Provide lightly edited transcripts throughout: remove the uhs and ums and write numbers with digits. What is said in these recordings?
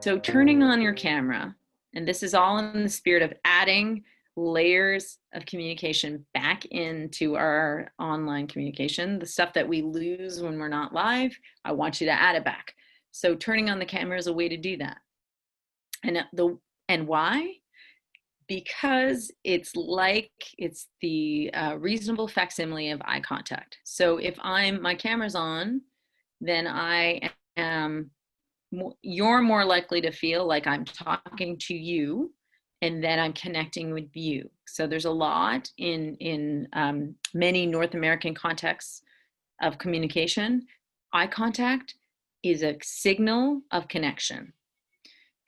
So turning on your camera, and this is all in the spirit of adding layers of communication back into our online communication, the stuff that we lose when we're not live, I want you to add it back. So turning on the camera is a way to do that. And why? Because it's the reasonable facsimile of eye contact. So if my camera's on, then you're more likely to feel like I'm talking to you and then I'm connecting with you. So there's a lot in many North American contexts of communication. Eye contact is a signal of connection.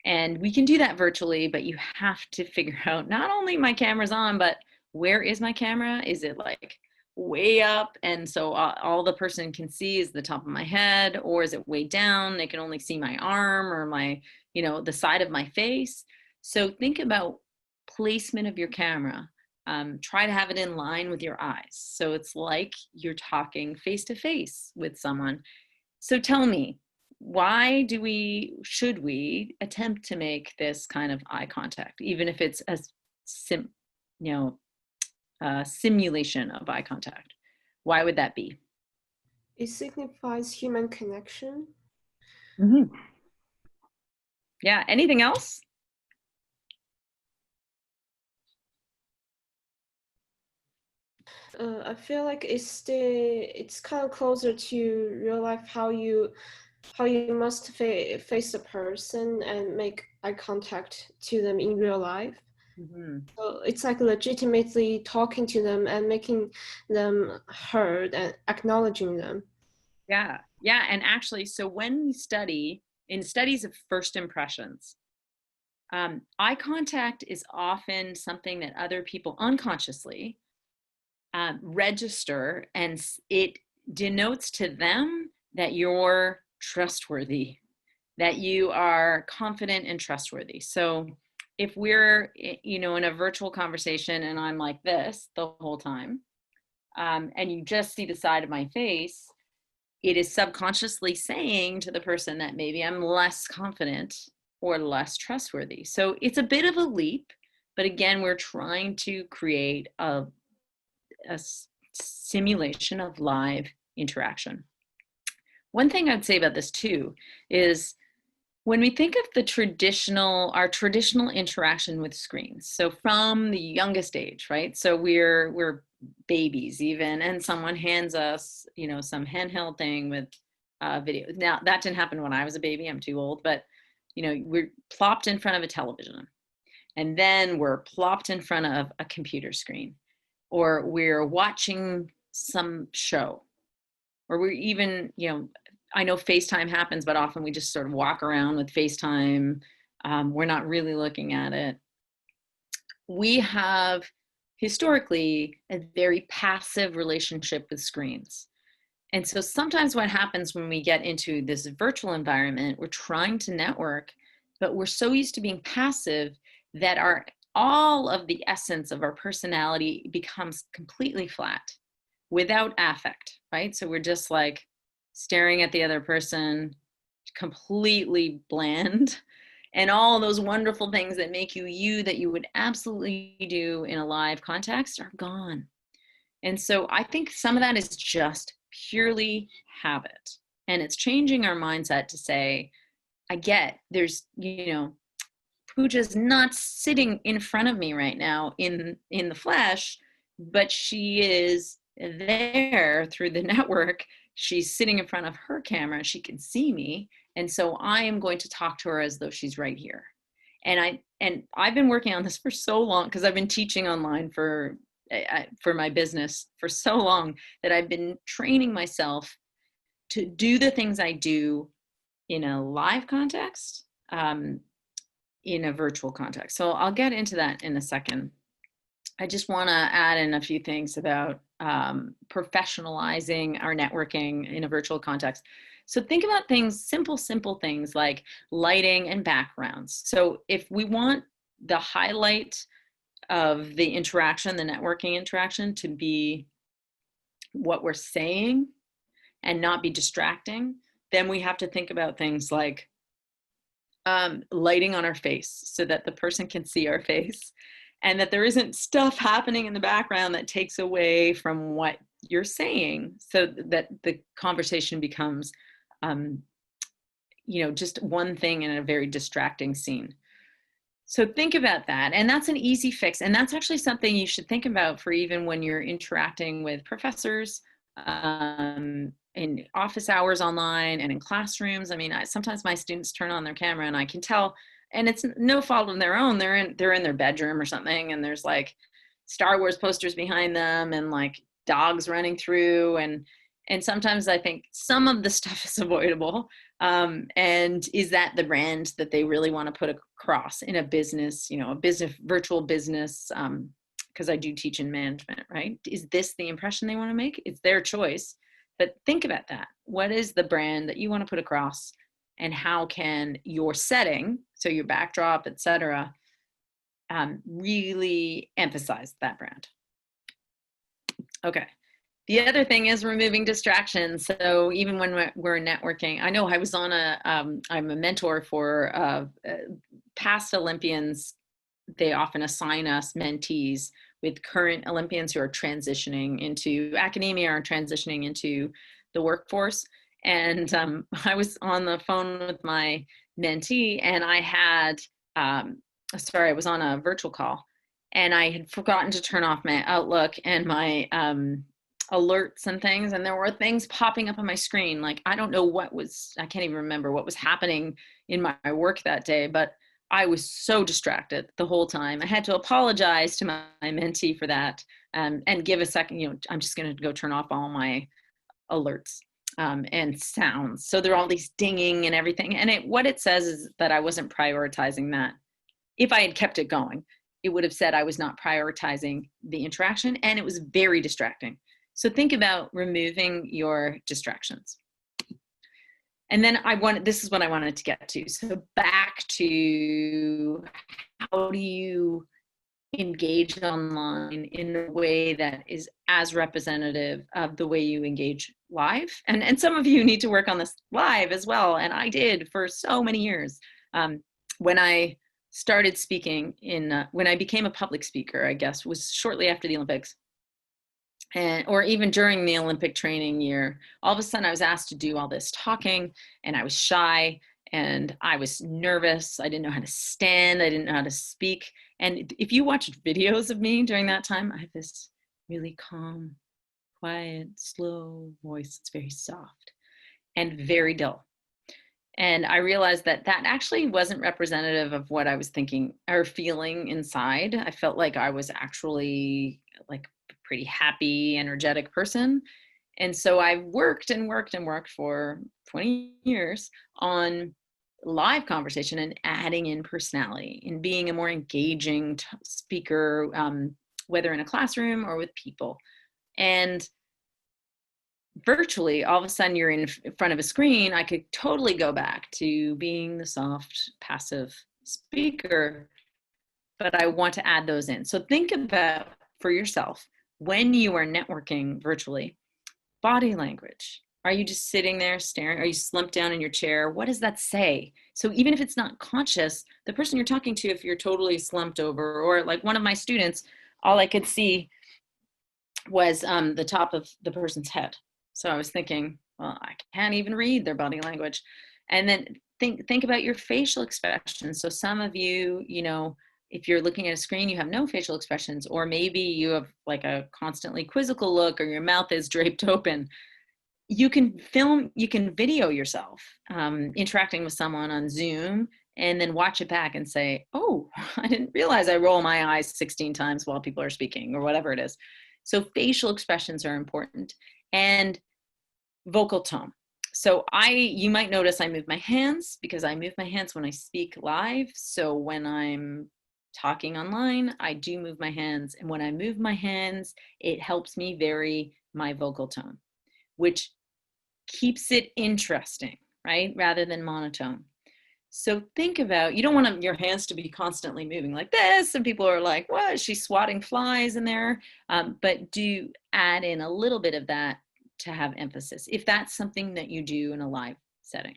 And we can do that virtually, but you have to figure out not only my camera's on, but where is my camera? Is it like way up? And so all the person can see is the top of my head, or is it way down? They can only see my arm or the side of my face. So think about placement of your camera. Try to have it in line with your eyes. So it's like you're talking face to face with someone. So tell me, why should we attempt to make this kind of eye contact, even if it's a simulation of eye contact? Why would that be? It signifies human connection. Mm-hmm. Yeah, anything else? I feel like it's kind of closer to real life, how you must face a person and make eye contact to them in real life. Mm-hmm. So it's like legitimately talking to them and making them heard and acknowledging them. Yeah. And actually, so when we study in studies of first impressions, eye contact is often something that other people unconsciously register, and it denotes to them that you're trustworthy, that you are confident and trustworthy. So if we're in a virtual conversation and I'm like this the whole time, and you just see the side of my face, it is subconsciously saying to the person that maybe I'm less confident or less trustworthy. So it's a bit of a leap, but again, we're trying to create a simulation of live interaction. One thing I'd say about this too is when we think of our traditional interaction with screens, so from the youngest age, right? So we're babies even, and someone hands us, some handheld thing with video. Now that didn't happen when I was a baby. I'm too old, but we're plopped in front of a television, and then we're plopped in front of a computer screen, or we're watching some show, or we're even, I know FaceTime happens, but often we just sort of walk around with FaceTime. We're not really looking at it. We have historically a very passive relationship with screens. And so sometimes what happens when we get into this virtual environment, we're trying to network, but we're so used to being passive that all of the essence of our personality becomes completely flat without affect, right? So we're just like staring at the other person, completely bland, and all those wonderful things that make you that you would absolutely do in a live context are gone. And so I think some of that is just purely habit, and it's changing our mindset to say, I get there's, Pooja's not sitting in front of me right now in the flesh, but she is there through the network. She's sitting in front of her camera. She can see me. And so I am going to talk to her as though she's right here. And I've been working on this for so long, because I've been teaching online for my business for so long, that I've been training myself to do the things I do in a live context, in a virtual context. So I'll get into that in a second. I just want to add in a few things about professionalizing our networking in a virtual context. So think about things, simple things like lighting and backgrounds. So if we want the highlight of the interaction, the networking interaction, to be what we're saying and not be distracting, then we have to think about things like lighting on our face so that the person can see our face and that there isn't stuff happening in the background that takes away from what you're saying, so that the conversation becomes, just one thing in a very distracting scene. So think about that. And that's an easy fix. And that's actually something you should think about for even when you're interacting with professors, in office hours online and in classrooms. I mean, sometimes my students turn on their camera and I can tell, and it's no fault of their own. They're in their bedroom or something, and there's like Star Wars posters behind them and like dogs running through. And sometimes I think some of the stuff is avoidable. And is that the brand that they really want to put across in a business, virtual business? Because I do teach in management, right? Is this the impression they want to make? It's their choice. But think about that. What is the brand that you want to put across, and how can your setting, so your backdrop, et cetera, really emphasize that brand? Okay. The other thing is removing distractions. So even when we're networking, I know I was on I'm a mentor for past Olympians. They often assign us mentees with current Olympians who are transitioning into academia or transitioning into the workforce. And I was on the phone with my mentee, and I was on a virtual call, and I had forgotten to turn off my Outlook and my alerts and things, and there were things popping up on my screen. Like, I can't even remember what was happening in my work that day, but I was so distracted the whole time. I had to apologize to my mentee for that, and give a second, I'm just going to go turn off all my alerts and sounds. So there are all these dinging and everything. And what it says is that I wasn't prioritizing that. If I had kept it going, it would have said I was not prioritizing the interaction, and it was very distracting. So think about removing your distractions. And then this is what I wanted to get to. So back to, how do you engage online in a way that is as representative of the way you engage live? And some of you need to work on this live as well. And I did for so many years. When I started speaking when I became a public speaker, I guess, was shortly after the Olympics. Or even during the Olympic training year, all of a sudden I was asked to do all this talking, and I was shy and I was nervous. I didn't know how to stand. I didn't know how to speak. And if you watch videos of me during that time, I have this really calm, quiet, slow voice. It's very soft and very dull. And I realized that actually wasn't representative of what I was thinking or feeling inside. I felt like I was actually like pretty happy, energetic person. And so I worked and worked and worked for 20 years on live conversation and adding in personality and being a more engaging speaker, whether in a classroom or with people. And virtually, all of a sudden you're in front of a screen, I could totally go back to being the soft, passive speaker, but I want to add those in. So think about for yourself, when you are networking virtually, body language. Are you just sitting there staring? Are you slumped down in your chair? What does that say? So even if it's not conscious, the person you're talking to, if you're totally slumped over, or like one of my students, all I could see was the top of the person's head. So I was thinking, well, I can't even read their body language. And then think about your facial expressions. So some of you, if you're looking at a screen, you have no facial expressions, or maybe you have like a constantly quizzical look, or your mouth is draped open. You can video yourself interacting with someone on Zoom, and then watch it back and say, oh, I didn't realize I roll my eyes 16 times while people are speaking, or whatever it is. So facial expressions are important, and vocal tone. So you might notice I move my hands, because I move my hands when I speak live. So when I'm talking online, I do move my hands. And when I move my hands, it helps me vary my vocal tone, which keeps it interesting, right? Rather than monotone. So think about, you don't want your hands to be constantly moving like this, and people are like, what, is she swatting flies in there? But do add in a little bit of that to have emphasis, if that's something that you do in a live setting.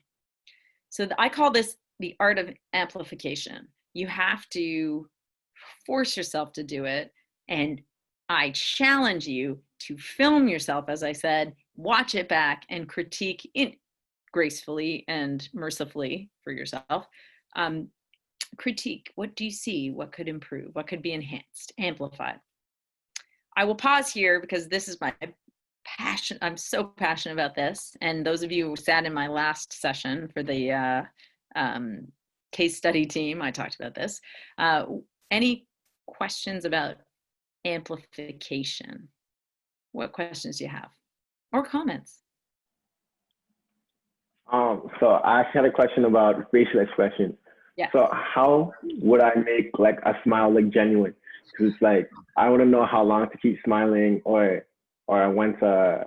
So I call this the art of amplification. You have to force yourself to do it. And I challenge you to film yourself, as I said, watch it back and critique it gracefully and mercifully for yourself. Critique, what do you see? What could improve? What could be enhanced, amplified? I will pause here because this is my passion. I'm so passionate about this. And those of you who sat in my last session for the case study team, I talked about this. Any questions about amplification? What questions do you have? Or comments? So I actually had a question about facial expression. Yeah. So how would I make like a smile look genuine? Because it's like I want to know how long to keep smiling, or when I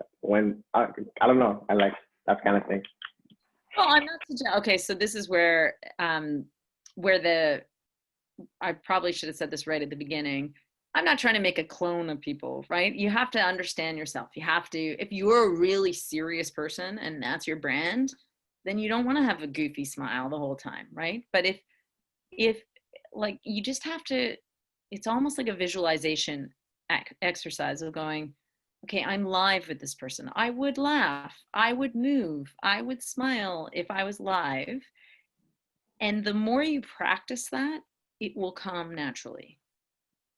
don't know. I like that kind of thing. Well, I'm not okay. So this is where I probably should have said this right at the beginning. I'm not trying to make a clone of people, right? You have to understand yourself. You have to, if you're a really serious person and that's your brand, then you don't want to have a goofy smile the whole time, right? But if like, you just have to, it's almost like a visualization exercise of going, okay, I'm live with this person. I would laugh, I would move, I would smile if I was live. And the more you practice that, it will come naturally.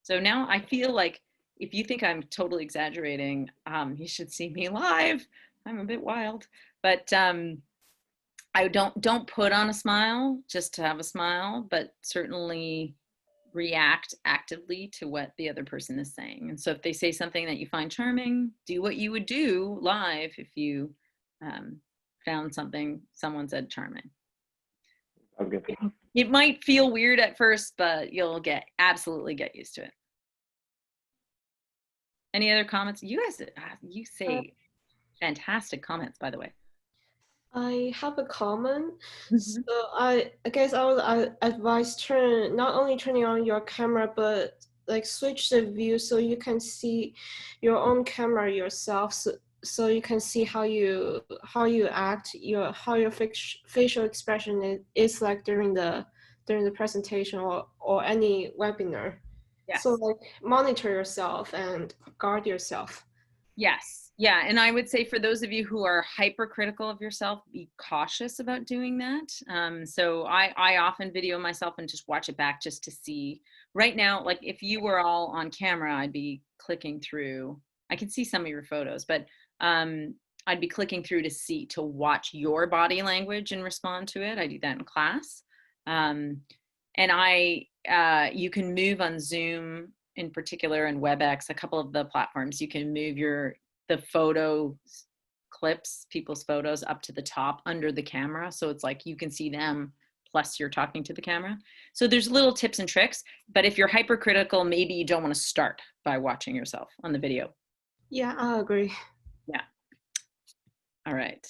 So now I feel like if you think I'm totally exaggerating, you should see me live. I'm a bit wild, but I don't put on a smile just to have a smile, but certainly react actively to what the other person is saying. And so if they say something that you find charming, do what you would do live if you found something someone said charming. Okay. It might feel weird at first, but you'll absolutely get used to it. Any other comments? You guys, you say fantastic comments, by the way. I have a comment. So Mm-hmm. I guess I would advise not only turning on your camera, but like switch the view so you can see your own camera yourself. So you can see how you act, how your facial expression is like during the presentation or any webinar. Yes. So like monitor yourself and guard yourself. Yes. Yeah. And I would say for those of you who are hypercritical of yourself, be cautious about doing that. So I often video myself and just watch it back just to see. Right now, like if you were all on camera, I'd be clicking through. I can see some of your photos, but I'd be clicking through to watch your body language and respond to it. I do that in class. And you can move on Zoom in particular, and WebEx, a couple of the platforms, you can move the photo clips, people's photos up to the top under the camera. So it's like you can see them plus you're talking to the camera. So there's little tips and tricks, but if you're hypercritical, maybe you don't want to start by watching yourself on the video. Yeah, I agree. Yeah. All right.